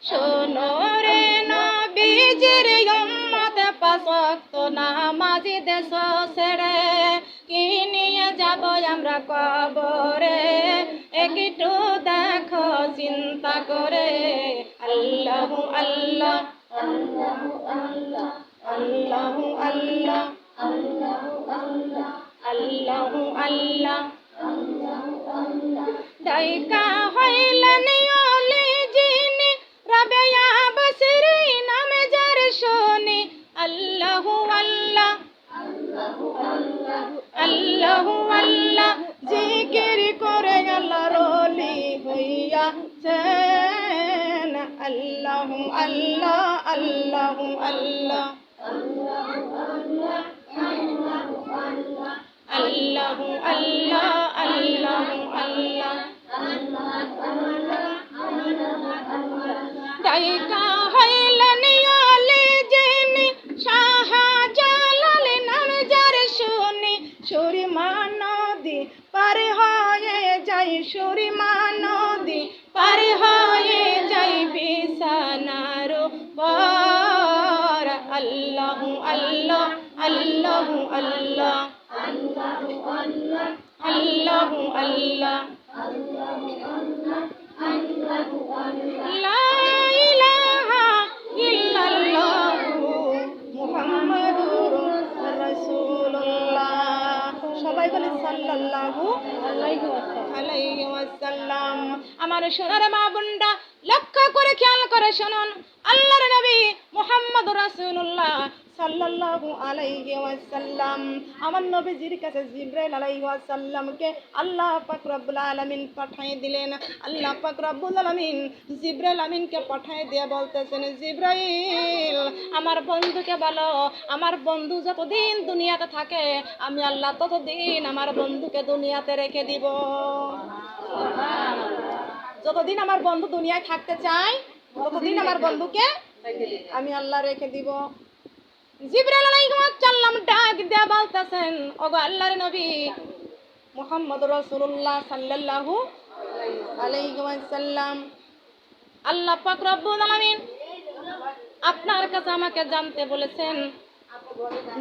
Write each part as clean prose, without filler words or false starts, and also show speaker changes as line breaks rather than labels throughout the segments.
শোনো রে নবীজির উম্মত পাঁচ ওয়াক্ত নামাজি দেশ ছেড়ে কি নিয়ে যাব আমরা কবরে একটু দেখো চিন্তা করে আল্লাহু আল্লাহ আল্লাহু আল্লাহ আল্লাহু আল্লাহ আল্লাহু আল্লাহ আল্লাহু আল্লাহ দায়কা হইলেন ওলি যিনি রাবেয়া বসরি নামে যার শুনি আল্লাহু আল্লাহ আল্লাহু আল্লাহ আল্লাহু আল্লাহ জিকির করে আল্লাহর ওলি হইয়াছেন আল্লাহু আল্লাহ আল্লাহু আল্লাহ আল্লাহু আল্লাহ আল্লাহু আল্লাহ আল্লাহু আল্লাহ দায়কা হইলেন ওলি যিনি শাহজালাল নাম যার শুনি সুরমা নদী পার হয়ে যাই সুরমা নদী পার হয়ে যাই বিছানার পর আল্লাহু আল্লাহ আল্লাহু আল্লাহ আল্লাহু আল্লাহ আল্লাহু আল্লাহ লা ইলাহা ইল্লাল্লাহু মুহাম্মাদুর রাসূলুল্লাহ সবাই বলে সাল্লাল্লাহু আলাইহি ওয়াসাল্লাম আমার সোনার মা বোনরা লক্ষ্য করে খেয়াল করে শুনুন আল্লাহর নবী মুহাম্মদুর রাসূলুল্লাহ সাল্লাল্লাহু আলাইহি ওয়াসাল্লাম আমার নবীজির কাছে জিবরাইল আলাইহিস সালামকে আল্লাহ পাক রব্বুল আলামিন পাঠিয়ে দিলেন আল্লাহ পাক রব্বুল আলামিন জিবরাইল আমিনকে পাঠিয়ে দিয়ে বলতেছেন জিবরাইল আমার বন্ধুকে বলো আমার বন্ধু যতদিন দুনিয়াতে থাকে আমি আল্লাহ ততদিন আমার বন্ধুকে দুনিয়াতে রেখে দিব যতদিন আমার বন্ধু দুনিয়ায় থাকতে চায় ততদিন আমার বন্ধুকে আমি আল্লাহ রেখে দিব জিবরাইল আলাইহিস সালাম ডাক দিয়ে বলতেছেন ওগো আল্লাহর নবী মুহাম্মদুর রাসূলুল্লাহ সাল্লাল্লাহু আলাইহি ওয়াসাল্লাম আল্লাহ পাক রব্বুল আলামিন আপনার কাছে আমাকে জানতে বলেছেন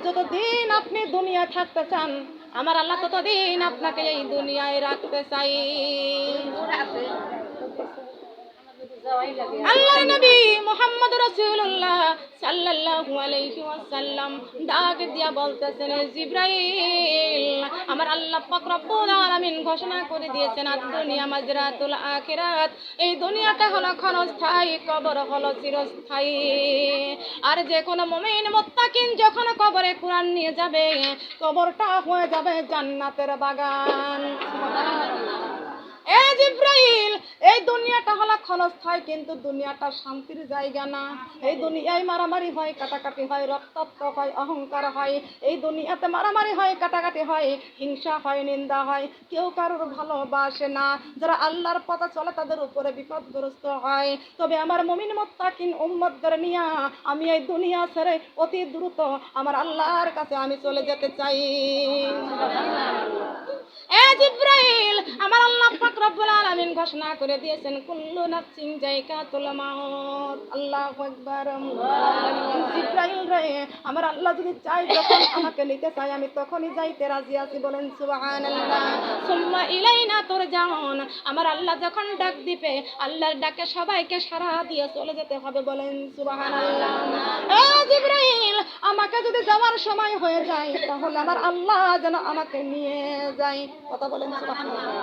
যতদিন আপনি দুনিয়ায় থাকতে চান আমার আল্লাহ ততদিন আপনাকে এই দুনিয়ায় রাখতে চাই আল্লাহর নবী মুহাম্মদুর রাসূলুল্লাহ সাল্লাল্লাহু আলাইহি ওয়াসাল্লাম ডাক দিয়া বলতেছেন জিবরাইল আমার আল্লাহ পাক রব্বুল আলামিন ঘোষণা করে দিয়েছেন দুনিয়া মাজরাতুল আখিরাত এই দুনিয়াটা হলো ক্ষণস্থায়ী কবর হলো চিরস্থায়ী আর যে কোনো মুমিন মুত্তাকিন যখন কবরে কুরআন নিয়ে যাবে কবরটা হয়ে যাবে জান্নাতের বাগান এই জিবরাইল এই দুনিয়াটা হলো ক্ষণস্থায়ী কিন্তু দুনিয়াটা শান্তির জায়গা না এই দুনিয়ায় মারামারি হয় কাটাকাটি হয় রক্তাক্ত হয় অহংকার হয় এই দুনিয়াতে মারামারি হয় কাটাকাটি হয় হিংসা হয় নিন্দা হয় কেউ কারোর ভালোবাসে না যারা আল্লাহর পথে চলে তাদের উপরে বিপদগ্রস্ত হয় তবে আমার মুমিন মুত্তাকিন উম্মতদের নিয়ে আমি এই দুনিয়া ছেড়ে অতি দ্রুত আমার আল্লাহর কাছে আমি চলে যেতে চাই জিবরাইল আমার আল্লাহ পাক রব্বুল আলামিন ঘোষণা করে দিয়েছেন কুল্লু নাফসিন যায়কাতুল মাউত আল্লাহু আকবার জিবরাইল রে আমার আল্লাহ যদি চাই যখন আমাকে নিতে চাই আমি তখনই যাইতে রাজি আছি বলেন সুবহানাল্লাহ সুম্মা ইলাইনা তুরজাউন আমার আল্লাহ যখন ডাক দিবে আল্লাহর ডাকে সবাইকে সাড়া দিয়ে চলে যেতে হবে বলেন সুবহানাল্লাহ জিবরাইল আমাকে যদি যাওয়ার সময় হয়ে যায় তাহলে আমার আল্লাহ যেন আমাকে নিয়ে যায় কথা বলেন সুবহানাল্লাহ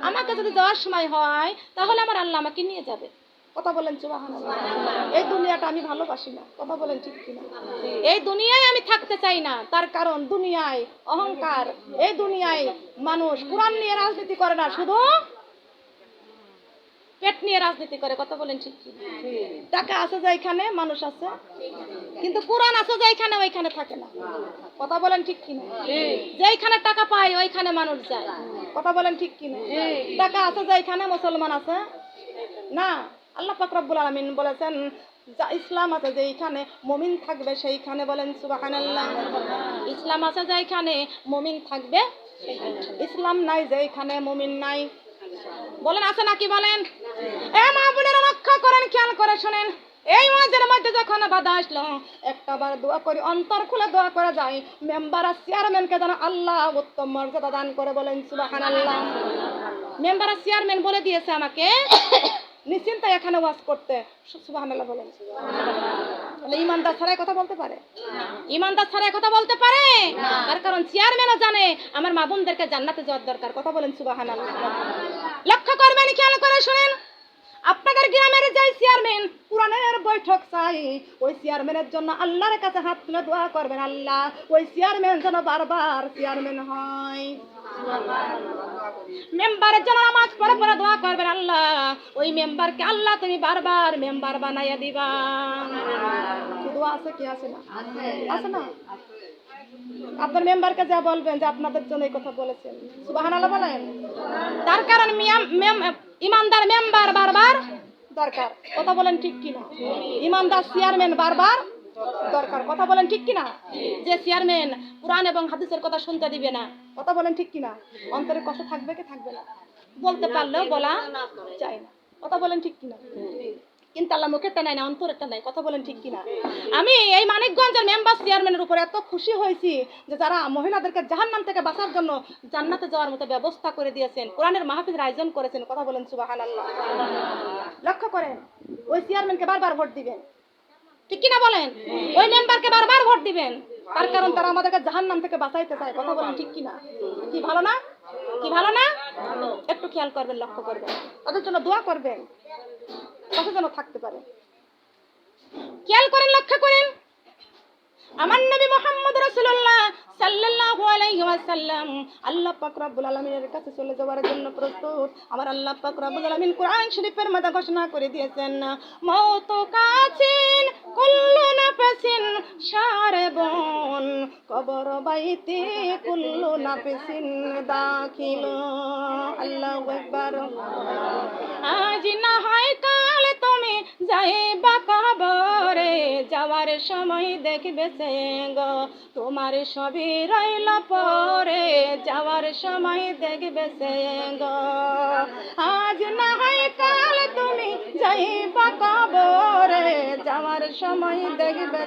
আমাকে যদি যাওয়ার সময় হয় তাহলে আমার আল্লাহ আমাকে নিয়ে যাবে কথা বলেন সুবহানাল্লাহ এই দুনিয়াটা আমি ভালোবাসি না কথা বলেন ঠিক কিনা এই দুনিয়ায় আমি থাকতে চাই না তার কারণ দুনিয়ায় অহংকার এই দুনিয়ায় মানুষ কোরআন নিয়ে রাজনীতি করে না শুধু পেট নিয়ে রাজনীতি করে কথা বলেন ঠিক কি টাকা আছে যেখানে মানুষ আছে কিন্তু কোরআন আছে যেখানে ওইখানে থাকে না কথা বলেন ঠিক কি না যেখানে টাকা পায় ওইখানে মানুষ যায় কথা বলেন ঠিক কি না টাকা আছে যেখানে মুসলমান আছে না আল্লাহ পাক রব্বুল আলামিন বলেছেন ইসলাম আছে যেখানে মুমিন থাকবে সেইখানে বলেন সুবহানাল্লাহ ইসলাম আছে যেখানে মুমিন থাকবে ইসলাম নাই যেখানে মুমিন নাই বলেন আছে নাকি বলেন এ মা বোনেরা করে শুনেন, এই মাঝের মধ্যে যখন বাধা আসলো একটাবার দোয়া করি, অন্তর খুলে দোয়া করা যায়, মেম্বার আর চেয়ারম্যানকে যেন আল্লাহ উত্তম মর্যাদা দান করে, বলেন সুবহানাল্লাহ। মেম্বার আর চেয়ারম্যান বলে দিয়েছে আমাকে নিশ্চিন্তে এখানে ওয়াজ করতে, সুবহানাল্লাহ বলেন। তাহলে ইমানদার ছাড়াই কথা বলতে পারে? ইমানদার ছাড়াই কথা বলতে পারে? তার কারণ চেয়ারম্যানও জানে আমার মা বোনদেরকে জান্নাতে যাওয়ার দরকার, কথা বলেন সুবহানাল্লাহ। লক্ষ্য করবেন, খেয়াল করে শুনেন, আপনাদের গ্রামের যাই চেয়ারম্যান কোরআনের বৈঠক চাই, ওই চেয়ারম্যানের জন্য আল্লাহর কাছে হাত তুলে দোয়া করবেন, আল্লাহ ওই চেয়ারম্যান যেন বারবার চেয়ারম্যান হয়। মেম্বারের জন্য নামাজ পড়ে পড়ে দোয়া করবেন, আল্লাহ ওই মেম্বারকে আল্লাহ তুমি বারবার মেম্বার বানাইয়া দিবা। দোয়া আছে কি আছে না? আছে না? আপনার মেম্বারকে যা বলবেন যে আপনাদের জন্য এই কথা বলেছেন, সুবহানাল্লাহ বলেন। তার কারণ ইমানদার মেম্বার বারবার দরকার, কথা বলেন ঠিক কিনা? ইমানদার চেয়ারম্যান বারবার দরকার, কথা বলেন ঠিক কিনা? যে চেয়ারম্যান কোরআন এবং হাদিসের কথা শুনতে দিবে না, কথা বলেন ঠিক কিনা? অন্তরে কষ্ট থাকবে কি থাকবে না? বলতে পারলেও বলা যায় না, কথা বলেন ঠিক কিনা? কিন্তু আল্লাহ মুখেরটা নাই না, অন্তরেরটা নাই, কথা বলেন ঠিক কিনা? আমি এই মানিকগঞ্জের মেম্বার চেয়ারম্যানের উপর এত খুশি হয়েছি যে যারা মহিলাদেরকে জাহান্নাম থেকে বাঁচার জন্য জান্নাতে যাওয়ার মতো ব্যবস্থা করে দিয়েছেন, কোরআনের মাহফিলের আয়োজন করেছেন, কথা বলেন সুবহানাল্লাহ। লক্ষ্য করেন, ওই চেয়ারম্যানকে বারবার ভোট দিবেন, ঠিক কিনা বলেন? ওই মেম্বারকে বারবার ভোট দিবেন, তার কারণ তারা আমাদেরকে জাহান্নাম থেকে বাঁচাইতে চায়, কথা বলেন ঠিক কিনা? কি ভালো না? কি ভালো না? একটু খেয়াল করবেন, লক্ষ্য করবেন, তাদের জন্য দোয়া করবেন, কথা যেন থাকতে পারে। খেয়াল করেন, লক্ষ্য করেন, আমার নবী মুহাম্মদ রাসূলুল্লাহ সাল্লাল্লাহু আলাইহি ওয়াসাল্লাম আল্লাহ পাক রব্বুল আলামিনের কাছে চলে যাওয়ার জন্য প্রস্তুত। আমার আল্লাহ পাক রব্বুল আলামিন কোরআন শরীফের মধ্যে ঘোষণা করে দিয়েছেন, মওত কাছিন কুল্লু নাফসিন শারবুন কবর বাইতি কুল্লু নাফসিন দাখিল। আল্লাহু আকবার। আজ না হয় কাল তুমি যাইবা কবরে, যাওয়ার সময় দেখবে গো তোমার সবই রইল পরে, যাওয়ার সময় দেখবে গো। আজ না হয় কাল তুমি যাইবা কবরে, যাওয়ার সময় দেখবে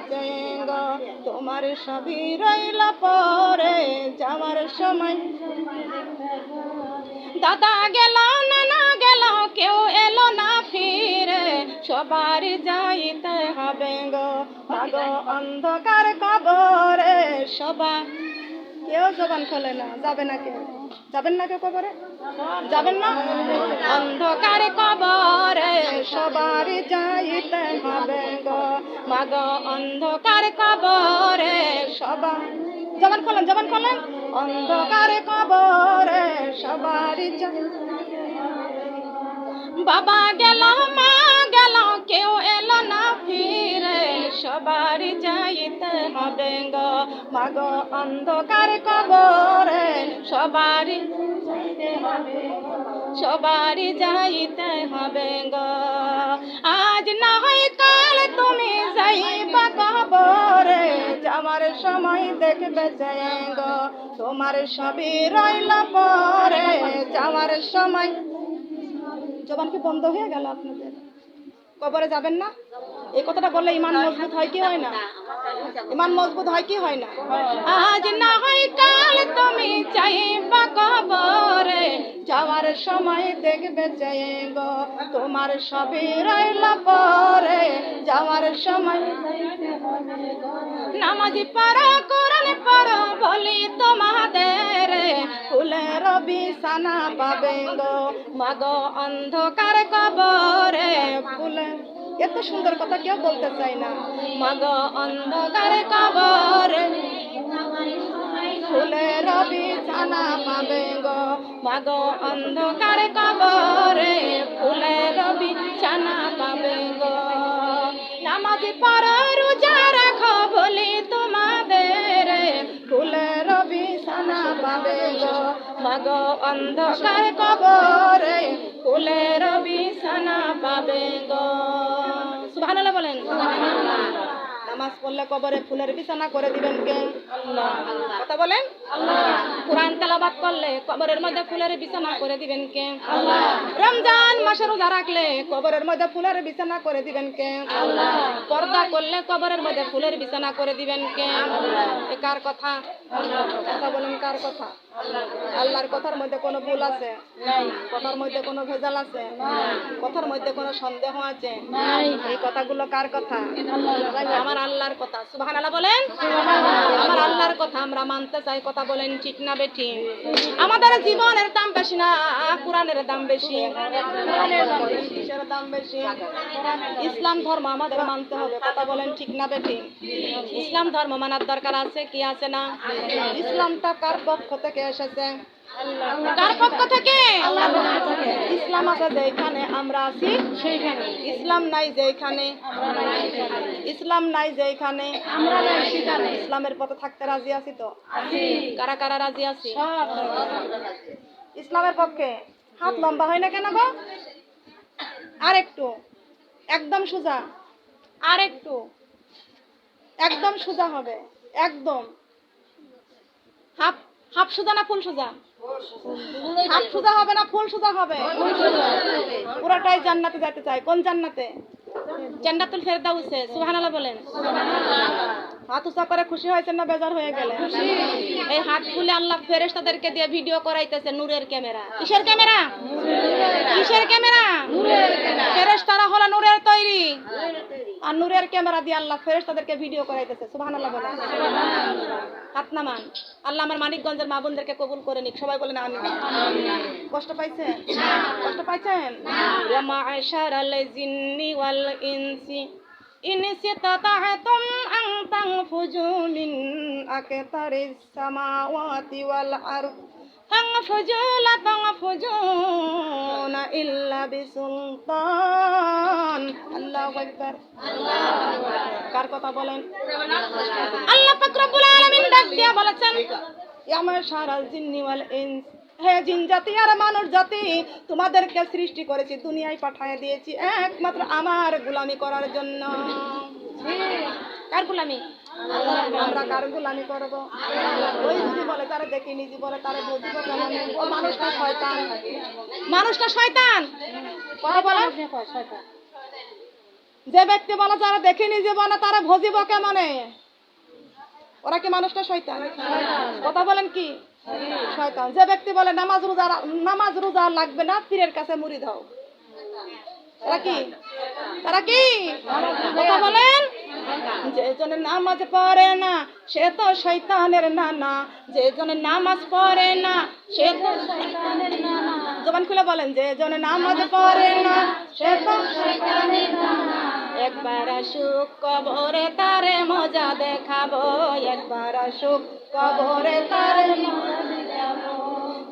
গো তোমার সবই রইল পরে, যাওয়ার সময়। দাদা গেল নানা গেল কেউ এলো না ফিরে, সবার যাইতে হবে গো মাগো অন্ধকার কবরে। সবার কেউ জবান খোলে না, যাবে না কেউ, যাবেন না কেউ কবরে, যাবেন না? অন্ধকার কবরে সবার যাইতে হবে গো মাগো অন্ধকার কবরে। সবার জবান খোলেন, জবান খোলেন। অন্ধকার কবরে সবার বাবা গেল মা গেল কেউ এলো না ফিরে, সবার যাইতে হবে গো মাগো অন্ধকার কবরে। সবার সবার যাইতে হবে গো। আজ না হয় কাল তুমি যাইবা কবরে, যাওয়ার সময় দেখবে গো তোমার সবই রইল পরে, যাওয়ার সময়। জবান কি বন্ধ হয়ে গেল আপনাদের? কবরে যাবেন না? এই কথাটা বললে ইমান মজবুত হয় কি হয় না? ইমান মজবুত হয় কি হয় না? আজ না হয় কাল তুমি যাইবা কবরে, যাওয়ার সময় দেখবে গো তোমার সবই রইল পরে, যাওয়ার সময়। নামাজি পড়ো কোরআন পড়ো বলি তোমাদের, ফুলের বিছানা পাবে গো মাগো অন্ধকার কবরে। ফুলে এত সুন্দর কথা কেউ বলতে চায় না, মাগো অন্ধকার কবরে। ফুলের বিছানা পাবে গো মাগো অন্ধকার কবরে, ফুলের বিছানা পাবে গো। নামাজ পড়ো রোজা রাখো বলি তোমাদের, ফুলের বিছানা পাবে গো মাগো অন্ধকার কবরে, ফুলের বিছানা পাবে গো। সুবহানাল্লাহ বলেন। নামাজ পড়লে কবরে ফুলের বিছানা করে দিবেন কে? আল্লাহ। কথা বলেন। আল্লাহ। কোরআন তেলাওয়াত করলে কবরের মধ্যে ফুলের বিছানা করে দিবেন কে? আল্লাহ। রমজান মাসে রোজা রাখলে কবরের মধ্যে ফুলের বিছানা করে দিবেন কে? আল্লাহ। পর্দা করলে কবরের মধ্যে ফুলের বিছানা করে দিবেন কে? আল্লাহ। এ কার কথা? কথা বলেন, কার কথা? আল্লাহর কথার মধ্যে কোনো ভুল আছে? নাই। কথার মধ্যে কোনো ভেজাল আছে? নাই। কথার মধ্যে কোনো সন্দেহ আছে? নাই। এই কথাগুলো কার কথা? আমার আল্লাহর কথা। সুবহানাল্লাহ বলেন। আমার আল্লাহর কথা আমরা মানতে চাই। কথা বলেন ঠিক না বেঠিক? আমাদের জীবনের দাম বেশি না কোরআনের দাম বেশি? কিসের দাম বেশি? ইসলাম ধর্ম আমাদের মানতে হবে। কথা বলেন ঠিক না বেঠিক? ইসলাম ধর্ম মানার দরকার আছে কি আছে না? ইসলামটা কার পক্ষ থেকে এসেছে? কার পক্ষ থেকে? আল্লাহর পক্ষ থেকে। ইসলাম আছে যেখানে আমরা আছি সেইখানে, ইসলাম নাই যেখানে আমরা নাই সেখানে, ইসলাম নাই যেখানে আমরা নাই সেখানে। ইসলামের পথে থাকতে রাজি আছি তো? আছি। কারা কারা রাজি আছি? সব ইসলামের পক্ষে। হাত লম্বা হয় না কেন গো? আরেকটু, একদম সোজা, আরেকটু, একদম সোজা হবে, একদম। হাফ হাফ সোজা না ফুল সোজা? হাফ সোজা হবে না ফুল সোজা হবে? পুরাটাই জান্নাতে যেতে চাই। কোন জান্নাতে? জান্নাতুল ফেরদাউসে। সুবহানাল্লাহ বলেন। হাত উঁচা করে খুশি হয়েছেন না বেজার হয়ে গেলেন? এই হাত খুলে আল্লাহ ফেরেশতাদেরকে দিয়ে ভিডিও করাইতেছে নূরের ক্যামেরা। কিসের ক্যামেরা? কিসের ক্যামেরা? ফেরেশতারা হলো নূরের তৈরি, আর নূরের ক্যামেরা দিয়ে আল্লাহ ফেরেশতাদেরকে ভিডিও করাইতেছে। সুবহানাল্লাহ বলেন। হাত নামান। আল্লাহ আমার মানিকগঞ্জের মা বোনদেরকে কবুল করে নিক। সবাই বলেন আমিন। কষ্ট পাইছেন? কষ্ট পাইছেন? ওয়া মা'শারাল জিন্নি ওয়াল ইনসি ইন ইসতাতা'তুম আন তানফুজু মিন আকতারিস সামাওয়াতি ওয়াল আরদ ফানফুজু লা তানফুজুনা ইল্লা বিসুলতান। আল্লাহু আকবার। কার কথা বলেন? আল্লাহ পাক রব্বুল আলামিন ডাক দিয়া বলেছেন, ইয়া মা'শারাল জিন্নি ওয়াল ইনস, হে জিন জাতি আর মানুষ জাতি, তোমাদেরকে সৃষ্টি করেছি, দুনিয়ায় পাঠিয়ে দিয়েছি একমাত্র আমার গোলামি করার জন্য। কার গোলামি? আমরা কার গোলামি করব? ওই যদি বলে তারে দেখি, নিজে বলে তারে বুঝবো কেমন? ও মানুষটা শয়তান, মানুষটা শয়তান। কথা বলে যে ব্যক্তি বলে যারা দেখে নিজে বলে তারা ভজিব কেমনে? ওরা কি মানুষটা শয়তান? কথা বলেন কি? শয়তান। যে ব্যক্তি বলে নামাজ রোজা লাগবে না, পীরের কাছে মুরিদ হও, তারা কি? তারা কি? কথা বলেন। যে জন নামাজ পড়ে না সে তো শয়তানের নানা, যে জন নামাজ পড়ে না সে তো শয়তানের নানা। জবান খুলে বলেন, যে জন নামাজ পড়ে না সে তো শয়তানের নানা। একবার আসুক কবরে তারে মজা দেখাবো, একবার আসুক কবরে তারে মজা দেখাবো।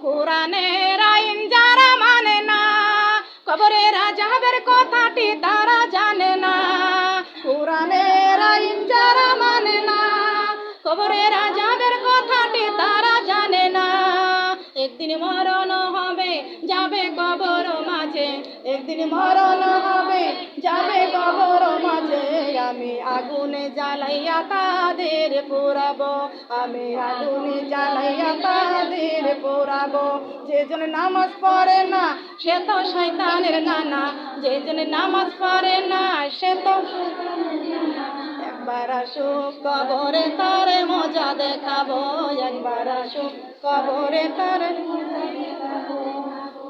কোরআনের আইন যারা মানে না, কবরের আযাবের কথাটি তারা জানে না। কোরআনের আইন যারা মানে না, কবরের আযাবের কথাটি তারা জানে না। একদিন মরণ হবে যাবে কবর মাঝে, একদিন মরণ হবে যাবে কবর মাঝে। আমি আগুনে জ্বালাইয়া তাদের পোড়াবো, আমি আগুনে জ্বালাইয়া তাদের পোড়াবো। যে জন নামাজ পড়ে না সে তো শয়তানের নানা, যে জন নামাজ পড়ে না সে তো একবার আসুক কবরে তারে মজা দেখাবো, একবার আসুক কবরে তারে।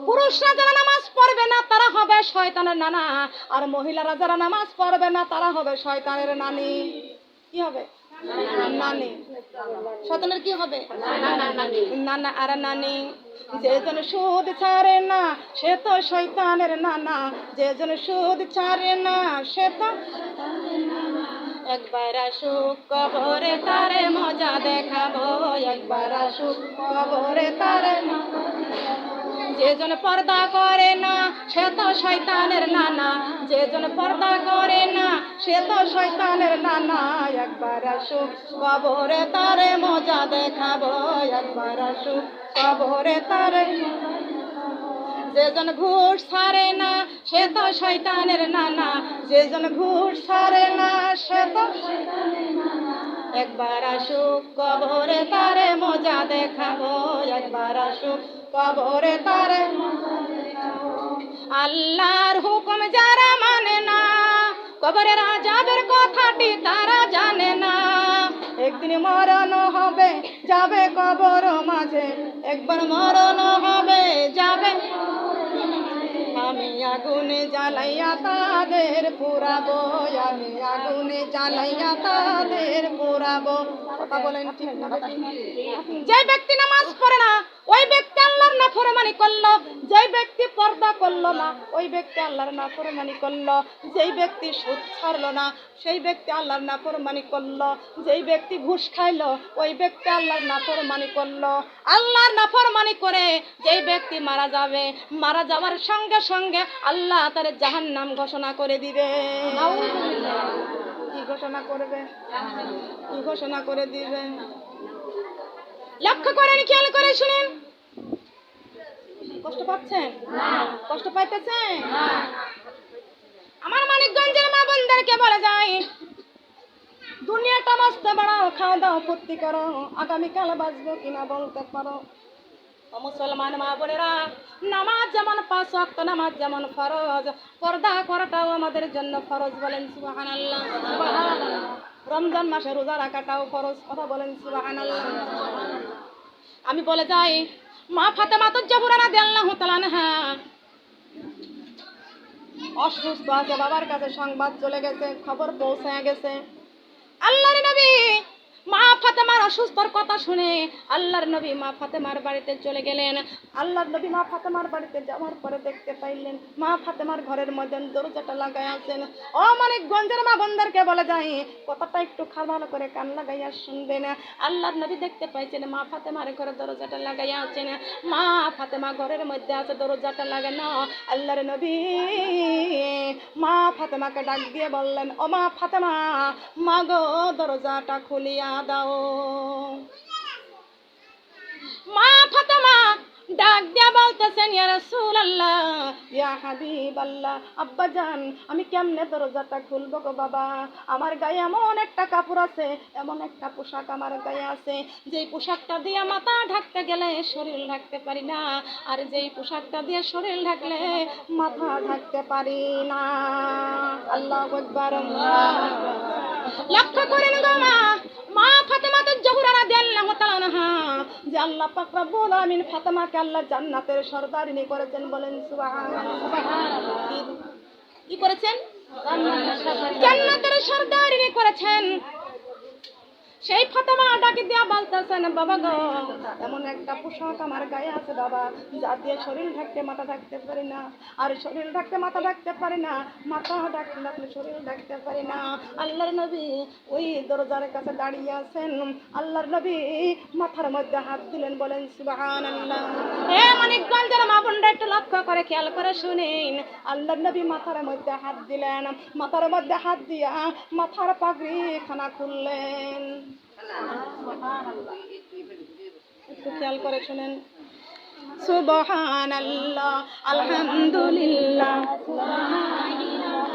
পুরুষরা যারা নামাজ পড়বে না তারা হবে শয়তানের নানা, আর মহিলারা যারা নামাজ পড়বে না তারা হবে শয়তানের নানি। কি হবে? নানি। শয়তানের কি হবে? নানা আর নানি। যে জন সুদ ছাড়ে না সে তো শয়তানের নানা, যে জন সুদ ছাড়ে না সে তো। একবার আসুক কবরে তারে মজা দেখাবো, একবার আসুক কবরে তারে। যে জন পর্দা করে না সে তো শয়তানের নানা, যে জন পর্দা করে না সে তো শয়তানের নানা। একবার আসুক কবরে তারে মজা দেখাবো, একবার আসুক কবরে তারে। যেজন ঘুষ ছাড়ে না সে তো শয়তানের নানা, যেজন ঘুষ ছাড়ে না সে তো একবার আসুক কবরে তারে মজা দেখাবো, একবার আসুক কবরে তারে। আল্লাহর হুকুম যারা মানে না, কবরের আযাবের কথাটি তারা জানে না। একদিন মরণ হবে যাবে কবর মাঝে, একবার মরণ হবে যাবে। আমি আগুনে জ্বালাইয়া তাদের পুরাবো, আমি আগুনে জ্বালাইয়া তাদের পুরাবো। কথা বলেন ঠিক না? যে ব্যক্তি নামাজ পড়ে না ওই ব্যক্তি আল্লাহর নাফরমানি করলো, যে ব্যক্তি পর্দা করলো না ওই ব্যক্তি আল্লাহর নাফরমানি করলো, যেই ব্যক্তি সুদ ছাড়লো না সেই ব্যক্তি আল্লাহর নাফরমানি করলো, যেই ব্যক্তি ঘুষ খাইলো ওই ব্যক্তি আল্লাহর নাফরমানি করলো। আল্লাহর নাফরমানি করে যেই ব্যক্তি মারা যাবে, মারা যাওয়ার সঙ্গে সঙ্গে আল্লাহ তার জাহান্নাম ঘোষণা করে দিবে। কি ঘোষণা করবে? কি ঘোষণা করে দিবে? লক্ষ্য করেন, খেয়াল করে শুনেন। কষ্ট পাচ্ছেন? কষ্ট পাইতেছেন? আমার মানিকগঞ্জের মা বোনদেরকে বলে যায়, দুনিয়াটা মস্ত বড়, খাওয়া দাওয়া ফুর্তি করো, আগামীকাল বাঁচবো কিনা বলতে পারো। ও মুসলমান মা বোনেরা, নামাজ যেমন 5 ওয়াক্ত নামাজ যেমন ফরজ, পর্দা করাটাও আমাদের জন্য ফরজ। বলেন সুবহানাল্লাহ। রমজান মাসে রোজা রাখাটাও ফরজ। কথা বলেন সুবহানাল্লাহ। আমি বলে যাই, মা ফাতেমা তুজ-জাহরা রাদিয়াল্লাহু তাআলা আনহা অসুস্থ আছে, বাবার কাছে সংবাদ চলে গেছে, খবর পৌঁছে গেছে। আল্লাহর নবী মা ফাতেমার অসুস্থতার কথা শুনে আল্লাহর নবী মা ফাতেমার বাড়িতে চলে গেলেন। আল্লাহর নবী মা ফাতেমার বাড়িতে যাওয়ার পরে দেখতে পাইলেন মা ফাতেমার ঘরের মধ্যে দরজাটা লাগাই আছেন। ও মানিকগঞ্জের মা বোনদেরকে বলে যায়, কথাটা একটু ভালো করে কান লাগাইয়া শুনবেন। আল্লাহর নবী দেখতে পাইছেন মা ফাতেমার ঘরে দরজাটা লাগাইয়া আছেন, মা ফাতেমা ঘরের মধ্যে আছে, দরজাটা লাগানো। আল্লাহর নবী মা ফাতেমাকে ডাক দিয়ে বললেন, ও মা ফাতেমা, মা গো দরজাটা খুলিয়া দাও। মা ফাতেমা ডাক দিয়া বলতেছেন, ইয়া রাসূলুল্লাহ, ইয়া হাবিবাল্লাহ, আব্বাজান আমি কেমনে দরজাটা খুলবো গো বাবা? আমার গায়ে এমন একটা কাপড় আছে, এমন একটা পোশাক আমার গায়ে আছে, যেই পোশাকটা দিয়ে মাথা ঢাকতে গেলে শরীর ঢাকতে পারি না, আর যেই পোশাকটা দিয়ে শরীর ঢাকলে মাথা ঢাকতে পারি না। আল্লাহু আকবার। লক্ষ্য করেন গো মা ফাতেমা তুজ-জাহরা রাদিয়াল্লাহু তাআলা আনহা, যে আল্লাহ পাক রব্বুল আলামিন ফাতেমাকে আল্লাহ জান্নাতের সরদারিনী করেছেন। বলেন সুবহানাল্লাহ। কি করেছেন? জান্নাতের সরদারিনী করেছেন। সেই ফাতেমা ডাকি দিয়া বলতেছেন, বাবা গো এমন একটা পোশাক আমার গায়ে আছে বাবা, যা দিয়ে শরীর ঢাকতে মাথা ঢাকতে পারি না, আর শরীর ঢাকতে মাথা ঢাকতে পারি না, মাথা ঢাকতে শরীর ঢাকতে পারি না। আল্লাহর নবী ওই দরজার কাছে দাঁড়িয়ে আছেন। আল্লাহর নবী মাথার মধ্যে হাত দিলেন। বলেন সুবহানাল্লাহ। হে মানিকগঞ্জের মা বোনরা একটু লক্ষ্য করে খেয়াল করে শুনেন। আল্লাহর নবী মাথার মধ্যে হাত দিলেন, মাথার মধ্যে হাত দিয়া মাথার পাগড়ি খানা খুললেন। একটু খেয়াল করে শুনেন। সুবহানাল্লাহ, আলহামদুলিল্লাহ, সুবহানাল্লাহ,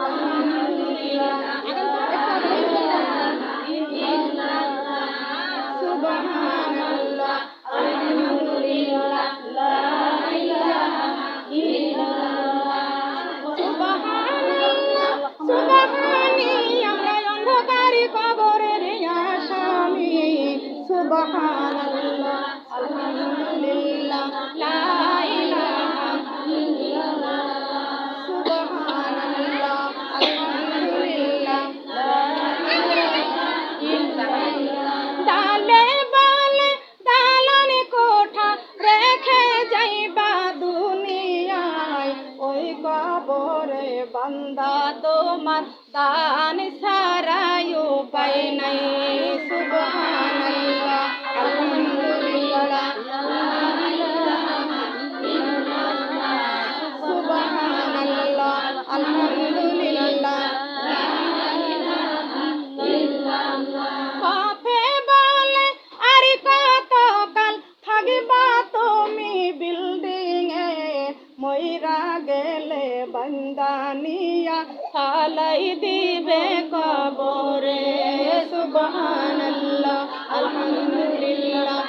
আলহামদুলিল্লাহ, সুবহানাল্লাহ, আলহামদুলিল্লাহ, লা ইলাহা ইল্লাল্লাহ, সুবহানাল্লাহ, সুবহানি আমরা অন্ধকারে কবরের আসামি, সুবহানাল্লাহ, আলহামদুলিল্লাহ, লা ইলাহা ইল্লাল্লাহ, সুবহানাল্লাহ, আলহামদুলিল্লাহ, লা ইলাহা ইল্লাল্লাহ। ডালে বালে দালানে কোঠা রেখে যাইবা দুনিয়ায়, ওই কবরে বান্দা তোমার দান ছাড়াই উপায় নাই। সুবহানাল্লাহ, আলহামদুলিল্লাহ, লা ইলাহা ইল্লাল্লাহ, সুবহানাল্লাহ, আলহামদুলিল্লাহ, লা ইলাহা ইল্লাল্লাহ। পাপে বলে আর কত মইরা গেলে বান্দানিয়া ফালাই দিবে কবরে সুবহানাল্লাহ আলহামদুলিল্লাহ